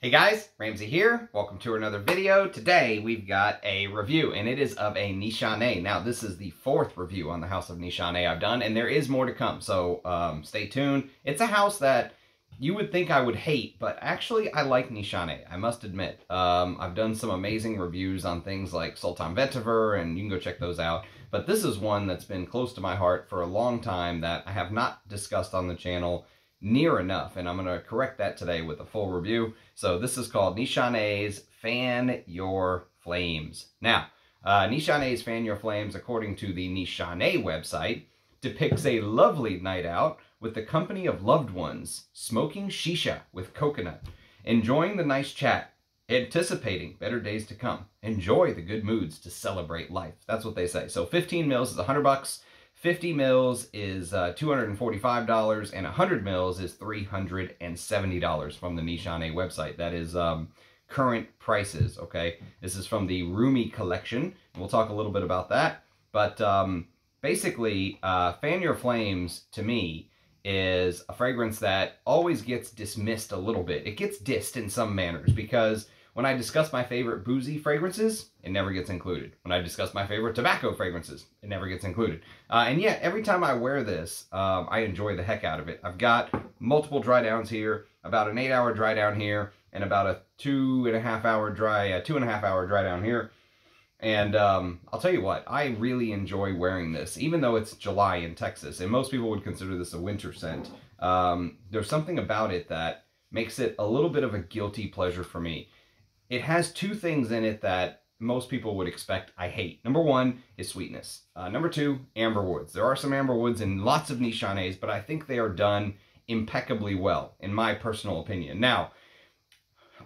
Hey guys, Ramsey here. Welcome to another video. Today we've got a review, and it is of a Nishane. Now, this is the fourth review on the House of Nishane I've done, and there is more to come, so stay tuned. It's a house that you would think I would hate, but actually I like Nishane, I must admit. I've done some amazing reviews on things like Sultan Vetiver, and you can go check those out. But this is one that's been close to my heart for a long time that I have not discussed on the channel near enough, and I'm going to correct that today with a full review. So this is called Nishane's Fan Your Flames. Now, Nishane's Fan Your Flames, according to the Nishane website, depicts a lovely night out with the company of loved ones, smoking shisha with coconut, enjoying the nice chat, anticipating better days to come. Enjoy the good moods to celebrate life. That's what they say. So 15 mils is $100. 50 mils is $245, and 100 mils is $370 from the Nishane website. That is current prices, okay? This is from the Rumi collection. We'll talk a little bit about that. But basically, Fan Your Flames, to me, is a fragrance that always gets dismissed a little bit. It gets dissed in some manners because when I discuss my favorite boozy fragrances, it never gets included. When I discuss my favorite tobacco fragrances, it never gets included. And yet, every time I wear this, I enjoy the heck out of it. I've got multiple dry downs here, about an 8-hour dry down here, and about a 2.5-hour dry down here. And I'll tell you what, I really enjoy wearing this, even though it's July in Texas, and most people would consider this a winter scent. There's something about it that makes it a little bit of a guilty pleasure for me. It has two things in it that most people would expect I hate. Number one is sweetness. Number two, amber woods. There are some amber woods in lots of Nishanes, but I think they are done impeccably well, in my personal opinion. Now,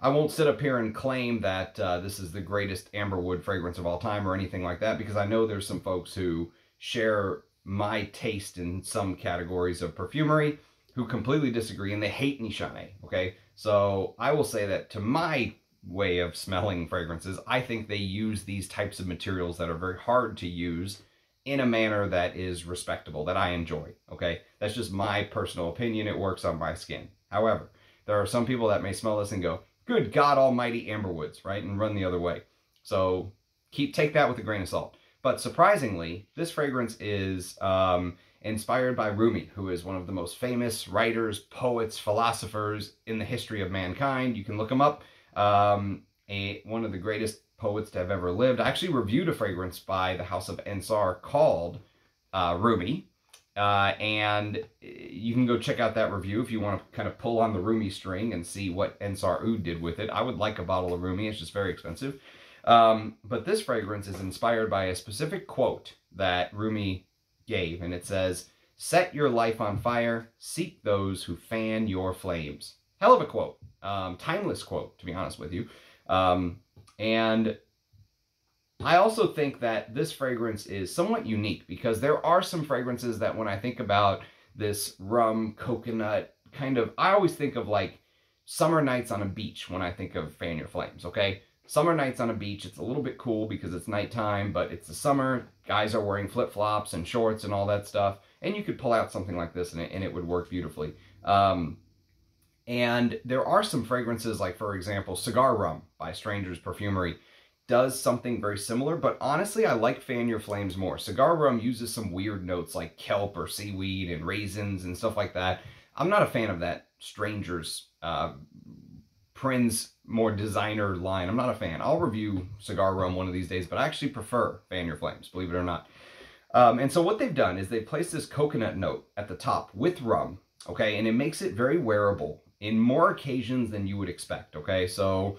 I won't sit up here and claim that this is the greatest amberwood fragrance of all time or anything like that, because I know there's some folks who share my taste in some categories of perfumery who completely disagree, and they hate Nishane, okay? So I will say that to my way of smelling fragrances, I think they use these types of materials that are very hard to use in a manner that is respectable, that I enjoy, okay? That's just my personal opinion. It works on my skin. However, there are some people that may smell this and go, good God almighty, amberwoods, right? And run the other way. So take that with a grain of salt. But surprisingly, this fragrance is inspired by Rumi, who is one of the most famous writers, poets, philosophers in the history of mankind. You can look him up. One of the greatest poets to have ever lived. I actually reviewed a fragrance by the House of Ensar called Rumi. And you can go check out that review if you want to kind of pull on the Rumi string and see what Ensar Oud did with it. I would like a bottle of Rumi. It's just very expensive. But this fragrance is inspired by a specific quote that Rumi gave, and it says, "Set your life on fire, seek those who fan your flames." Hell of a quote. Timeless quote, to be honest with you. And I also think that this fragrance is somewhat unique because there are some fragrances that when I think about this rum, coconut, kind of, I always think of like summer nights on a beach when I think of Fan Your Flames, okay? Summer nights on a beach, it's a little bit cool because it's nighttime, but it's the summer, guys are wearing flip-flops and shorts and all that stuff, and you could pull out something like this and it would work beautifully. And there are some fragrances, like, for example, Cigar Rum by Stranger's Perfumery does something very similar, but honestly, I like Fan Your Flames more. Cigar Rum uses some weird notes like kelp or seaweed and raisins and stuff like that. I'm not a fan of that Stranger's Prin's more designer line. I'm not a fan. I'll review Cigar Rum one of these days, but I actually prefer Fan Your Flames, believe it or not. And so what they've done is they've placed this coconut note at the top with rum, okay, and it makes it very wearable in more occasions than you would expect, okay? So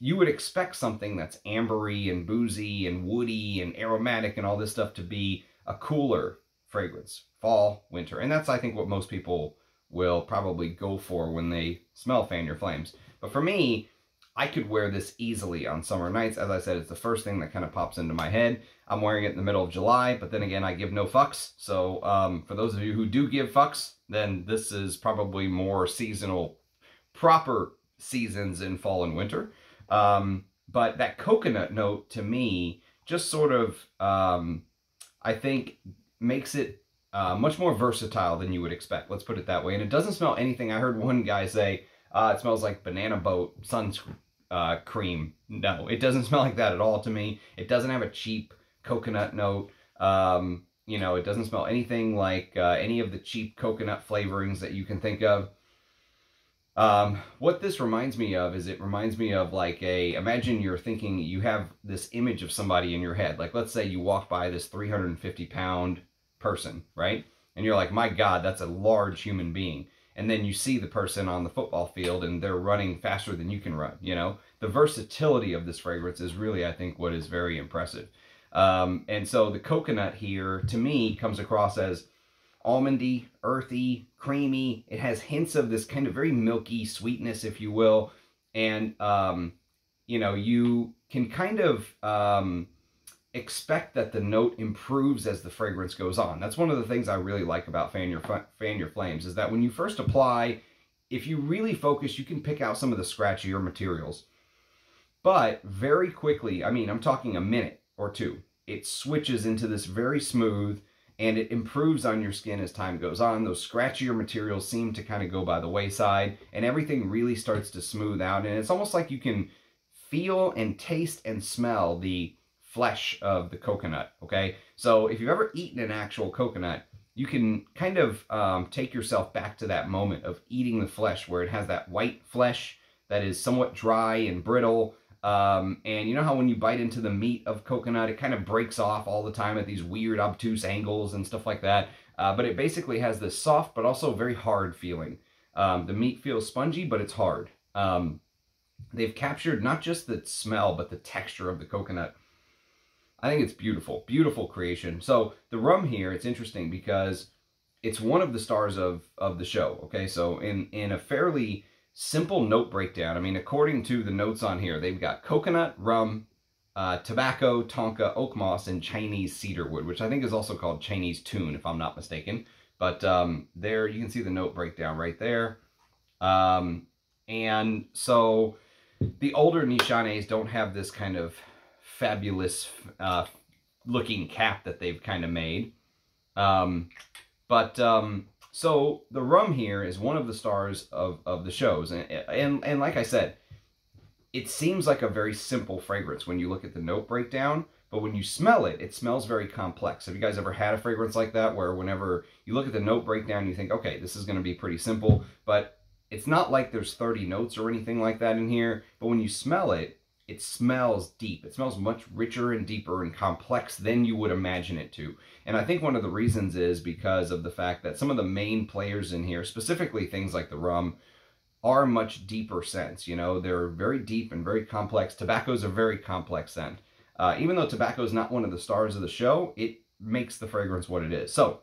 you would expect something that's ambery and boozy and woody and aromatic and all this stuff to be a cooler fragrance, fall, winter. And that's, I think, what most people will probably go for when they smell Fan Your Flames. But for me, I could wear this easily on summer nights. As I said, it's the first thing that kind of pops into my head. I'm wearing it in the middle of July, but then again, I give no fucks. So for those of you who do give fucks, then this is probably more seasonal, proper seasons in fall and winter. But that coconut note, to me, just sort of, I think, makes it much more versatile than you would expect. Let's put it that way. And it doesn't smell anything. I heard one guy say, It smells like banana boat cream. No, it doesn't smell like that at all to me. It doesn't have a cheap coconut note. You know, it doesn't smell anything like any of the cheap coconut flavorings that you can think of. What this reminds me of is, it reminds me of like imagine you're thinking, you have this image of somebody in your head. Like, let's say you walk by this 350-pound person, right? And you're like, my God, that's a large human being. And then you see the person on the football field and they're running faster than you can run, you know? The versatility of this fragrance is really, I think, what is very impressive. And so the coconut here, to me, comes across as almondy, earthy, creamy. It has hints of this kind of very milky sweetness, if you will. And, you know, you can kind of expect that the note improves as the fragrance goes on. That's one of the things I really like about Fan Your Flames, is that when you first apply, if you really focus, you can pick out some of the scratchier materials. But very quickly, I mean, I'm talking a minute or two, it switches into this very smooth, and it improves on your skin as time goes on. Those scratchier materials seem to kind of go by the wayside, and everything really starts to smooth out. And it's almost like you can feel and taste and smell the flesh of the coconut, okay? So if you've ever eaten an actual coconut, you can kind of take yourself back to that moment of eating the flesh, where it has that white flesh that is somewhat dry and brittle. And you know how when you bite into the meat of coconut, it kind of breaks off all the time at these weird obtuse angles and stuff like that. But it basically has this soft but also very hard feeling. The meat feels spongy, but it's hard. They've captured not just the smell, but the texture of the coconut. I think it's beautiful, beautiful creation. So the rum here, it's interesting because it's one of the stars of the show. Okay, so in a fairly simple note breakdown, I mean, according to the notes on here, they've got coconut, rum, tobacco, tonka, oak moss, and Chinese cedar wood, which I think is also called Chinese tune, if I'm not mistaken. But there, you can see the note breakdown right there. And so the older Nishanes don't have this kind of fabulous looking cap that they've kind of made. So the rum here is one of the stars of the shows. And like I said, it seems like a very simple fragrance when you look at the note breakdown, but when you smell it, it smells very complex. Have you guys ever had a fragrance like that, where whenever you look at the note breakdown, you think, okay, this is going to be pretty simple, but it's not like there's 30 notes or anything like that in here, but when you smell it, it smells deep. It smells much richer and deeper and complex than you would imagine it to. And I think one of the reasons is because of the fact that some of the main players in here, specifically things like the rum, are much deeper scents. You know, they're very deep and very complex. Tobacco's a very complex scent. Even though tobacco is not one of the stars of the show, it makes the fragrance what it is. So,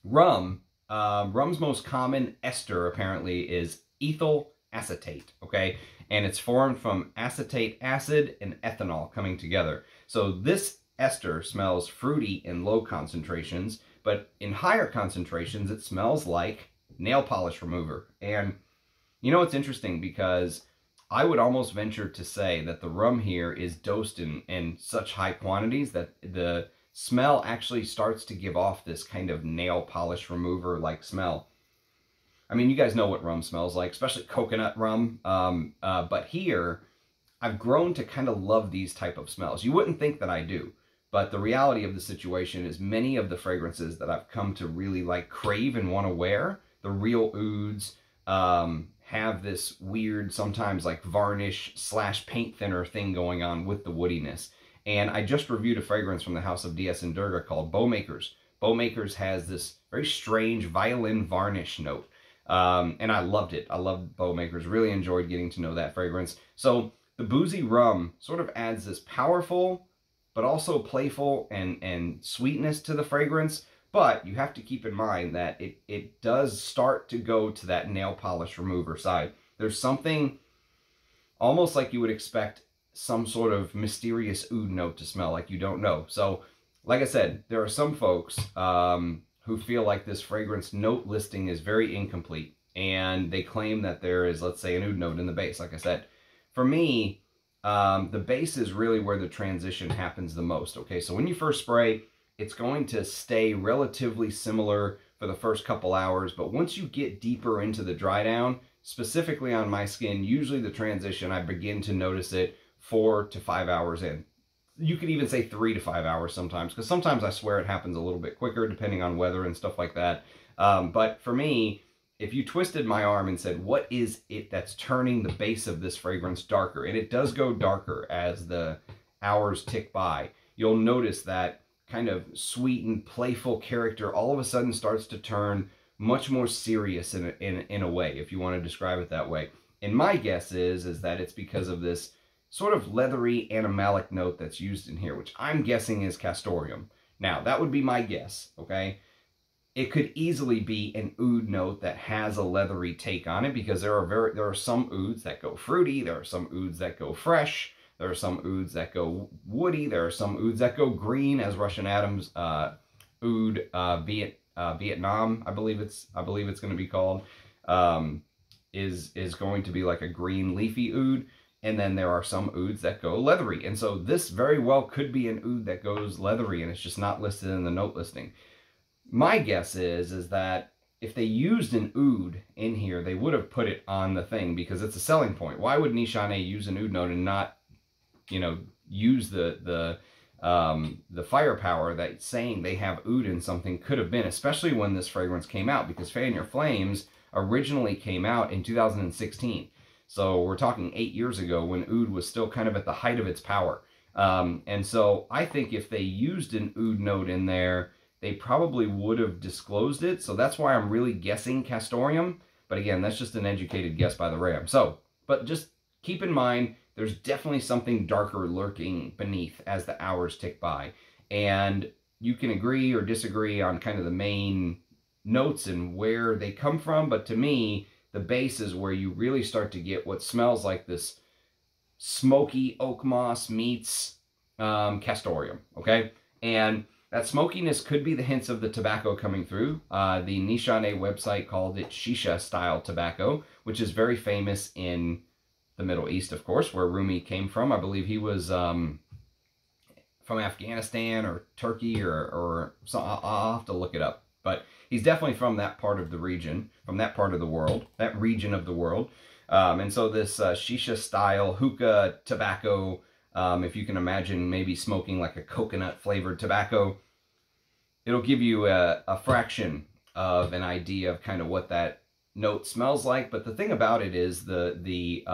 rum, rum's most common ester apparently is ethyl acetate, okay? And it's formed from acetate acid and ethanol coming together. So this ester smells fruity in low concentrations, but in higher concentrations, it smells like nail polish remover. And you know, it's interesting because I would almost venture to say that the rum here is dosed in such high quantities that the smell actually starts to give off this kind of nail polish remover-like smell. I mean, you guys know what rum smells like, especially coconut rum. But here, I've grown to kind of love these type of smells. You wouldn't think that I do, but the reality of the situation is many of the fragrances that I've come to really like crave and want to wear, the real ouds, have this weird, sometimes like varnish / paint thinner thing going on with the woodiness. And I just reviewed a fragrance from the House of DS and Durga called Bowmakers. Bowmakers has this very strange violin varnish note. And I loved it. I loved Bowmakers. Really enjoyed getting to know that fragrance. So the boozy rum sort of adds this powerful, but also playful and sweetness to the fragrance. But you have to keep in mind that it does start to go to that nail polish remover side. There's something almost like you would expect some sort of mysterious oud note to smell like you don't know. So, like I said, there are some folks who feel like this fragrance note listing is very incomplete, and they claim that there is, let's say, an oud note in the base. Like I said, for me, the base is really where the transition happens the most. Okay, so when you first spray, it's going to stay relatively similar for the first couple hours, but once you get deeper into the dry down, specifically on my skin, usually the transition, I begin to notice it 4 to 5 hours in. You could even say 3 to 5 hours sometimes, because sometimes I swear it happens a little bit quicker depending on weather and stuff like that. But for me, if you twisted my arm and said, what is it that's turning the base of this fragrance darker? And it does go darker as the hours tick by. You'll notice that kind of sweet and playful character all of a sudden starts to turn much more serious in a way, if you want to describe it that way. And my guess is that it's because of this sort of leathery animalic note that's used in here, which I'm guessing is castoreum. Now, that would be my guess, okay? It could easily be an oud note that has a leathery take on it, because there are some ouds that go fruity, there are some ouds that go fresh, there are some ouds that go woody, there are some ouds that go green, as Russian Adams oud Vietnam, I believe it's going to be called, is going to be like a green leafy oud. And then there are some ouds that go leathery. And so this very well could be an oud that goes leathery, and it's just not listed in the note listing. My guess is that if they used an oud in here, they would have put it on the thing, because it's a selling point. Why would Nishane use an oud note and not, you know, use the firepower that saying they have oud in something could have been, especially when this fragrance came out, because Fan Your Flames originally came out in 2016. So we're talking 8 years ago, when oud was still kind of at the height of its power. And so I think if they used an oud note in there, they probably would have disclosed it. So that's why I'm really guessing castoreum. But again, that's just an educated guess by the Ram. So, but just keep in mind, there's definitely something darker lurking beneath as the hours tick by. And you can agree or disagree on kind of the main notes and where they come from. But to me, the base is where you really start to get what smells like this smoky oak moss meets castoreum, okay? And that smokiness could be the hints of the tobacco coming through. The Nishane website called it shisha-style tobacco, which is very famous in the Middle East, of course, where Rumi came from. I believe he was from Afghanistan or Turkey or so. I'll have to look it up. But he's definitely from that part of the region, from that part of the world, that region of the world. And so this shisha-style hookah tobacco, if you can imagine maybe smoking like a coconut-flavored tobacco, it'll give you a fraction of an idea of kind of what that note smells like. But the thing about it is the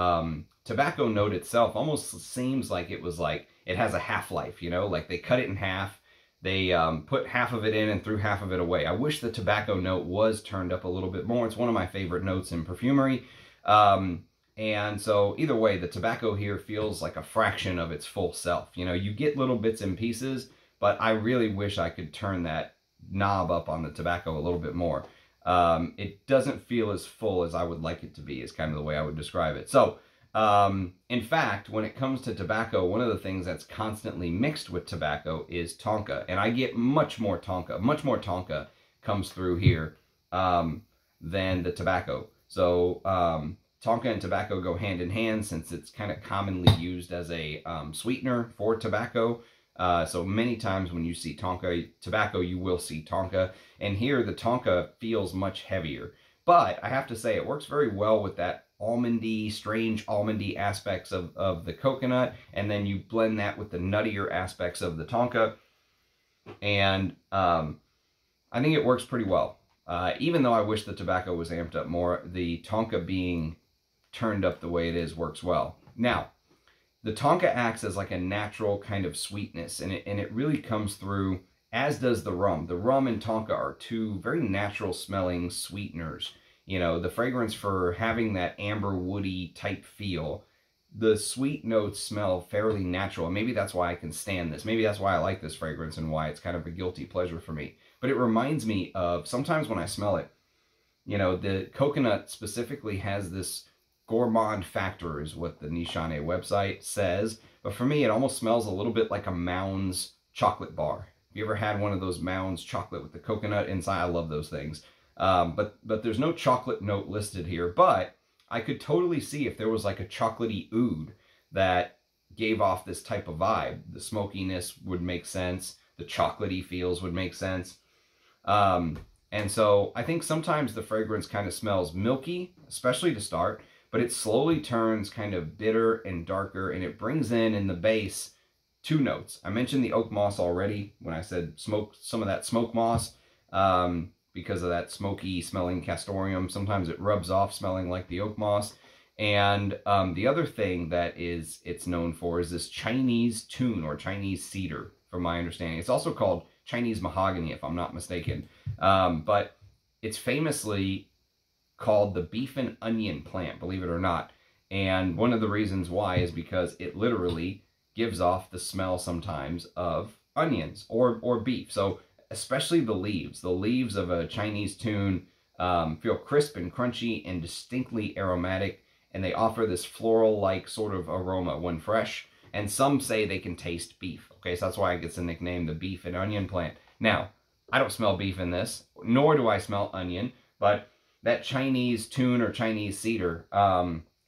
tobacco note itself almost seems like it has a half-life, you know, like they cut it in half. They put half of it in and threw half of it away. I wish the tobacco note was turned up a little bit more. It's one of my favorite notes in perfumery. And so either way, the tobacco here feels like a fraction of its full self. You know, you get little bits and pieces, but I really wish I could turn that knob up on the tobacco a little bit more. It doesn't feel as full as I would like it to be, is kind of the way I would describe it. So, in fact, when it comes to tobacco, one of the things that's constantly mixed with tobacco is Tonka. And I get much more Tonka comes through here than the tobacco. So Tonka and tobacco go hand in hand, since it's kind of commonly used as a sweetener for tobacco. So many times when you see tobacco, you will see Tonka. And here the Tonka feels much heavier. But I have to say, it works very well with that almondy, strange almondy aspects of the coconut, and then you blend that with the nuttier aspects of the Tonka, and I think it works pretty well. Even though I wish the tobacco was amped up more, the Tonka being turned up the way it is works well. Now, the Tonka acts as like a natural kind of sweetness, and it really comes through, as does the rum. The rum and Tonka are two very natural smelling sweeteners. You know, the fragrance for having that amber woody type feel, the sweet notes smell fairly natural. And maybe that's why I can stand this. Maybe that's why I like this fragrance and why it's kind of a guilty pleasure for me. But it reminds me of, sometimes when I smell it, you know, the coconut specifically has this gourmand factor, is what the Nishane website says. But for me, it almost smells a little bit like a Mounds chocolate bar. Have you ever had one of those Mounds chocolate with the coconut inside? I love those things. But there's no chocolate note listed here, but I could totally see if there was like a chocolatey oud that gave off this type of vibe. The smokiness would make sense. The chocolatey feels would make sense. And And so I think sometimes the fragrance kind of smells milky, especially to start, but it slowly turns kind of bitter and darker, and it brings in the base 2 notes. I mentioned the oak moss already when I said smoke, some of that smoke moss, because of that smoky smelling castoreum. Sometimes it rubs off smelling like the oak moss. And the other thing that it's known for is this Chinese tune or Chinese cedar, from my understanding. It's also called Chinese mahogany, if I'm not mistaken. But it's famously called the beef and onion plant, believe it or not. And one of the reasons why is because it literally gives off the smell sometimes of onions or beef. So especially the leaves of a Chinese tune feel crisp and crunchy and distinctly aromatic, and they offer this floral-like sort of aroma when fresh. And some say they can taste beef. Okay, so that's why it gets the nickname the beef and onion plant. Now, I don't smell beef in this, nor do I smell onion, but that Chinese tune or Chinese cedar,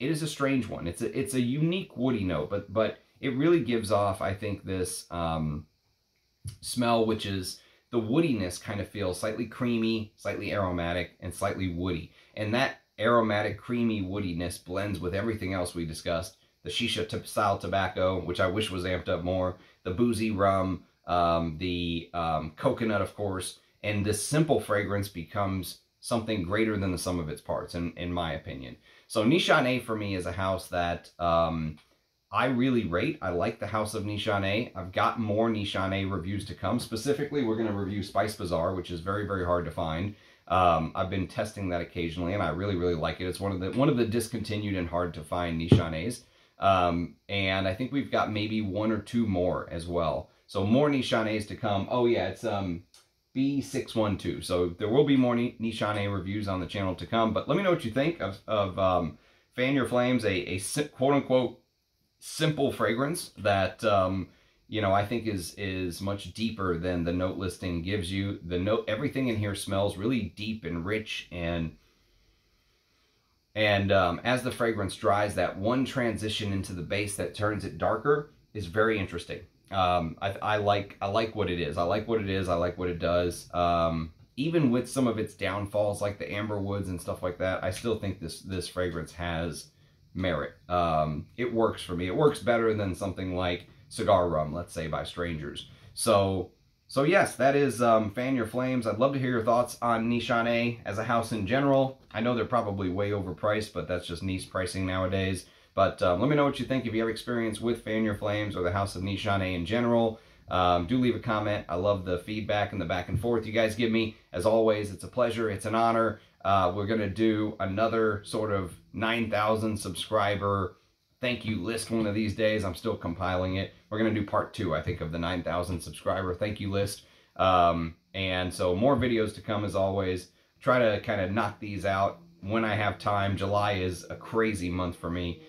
it is a strange one. It's a unique woody note, but it really gives off, I think, this smell, which is the woodiness kind of feels slightly creamy, slightly aromatic, and slightly woody. And that aromatic, creamy woodiness blends with everything else we discussed. The shisha style tobacco, which I wish was amped up more, the boozy rum, the coconut, of course, and this simple fragrance becomes something greater than the sum of its parts, in my opinion. So Nishane for me is a house that I really rate. I like the house of Nishane. I've got more Nishane reviews to come. Specifically, we're going to review Spice Bazaar, which is very, very hard to find. I've been testing that occasionally, and I really, really like it. It's one of the discontinued and hard to find Nishanes. And I think we've got maybe 1 or 2 more as well. So more Nishanes to come. Oh yeah, it's B612. So there will be more Nishane reviews on the channel to come. But let me know what you think of Fan Your Flames, a quote-unquote simple fragrance that you know, I think is much deeper than the note listing gives you. The note, everything in here smells really deep and rich, and as the fragrance dries, that one transition into the base that turns it darker is very interesting. I like what it is. I like what it is. I like what it does. Even with some of its downfalls, like the amber woods and stuff like that, I still think this fragrance has merit. It works for me. It works better than something like Cigar Rum, let's say, by Strangers. So yes, that is Fan Your Flames. I'd love to hear your thoughts on Nishane as a house in general. I know they're probably way overpriced, but that's just niche pricing nowadays. But let me know what you think if you have experience with Fan Your Flames or the house of Nishane in general. Do leave a comment. I love the feedback and the back and forth you guys give me. As always, it's a pleasure. It's an honor. We're going to do another sort of 9,000 subscriber thank you list one of these days. I'm still compiling it. We're going to do part 2, I think, of the 9,000 subscriber thank you list. And so more videos to come as always. Try to kind of knock these out when I have time. July is a crazy month for me.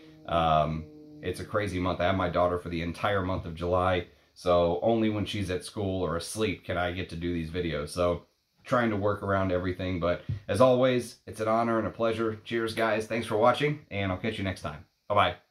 It's a crazy month. I have my daughter for the entire month of July. So only when she's at school or asleep can I get to do these videos. So trying to work around everything. But as always, it's an honor and a pleasure. Cheers, guys. Thanks for watching, and I'll catch you next time. Bye-bye.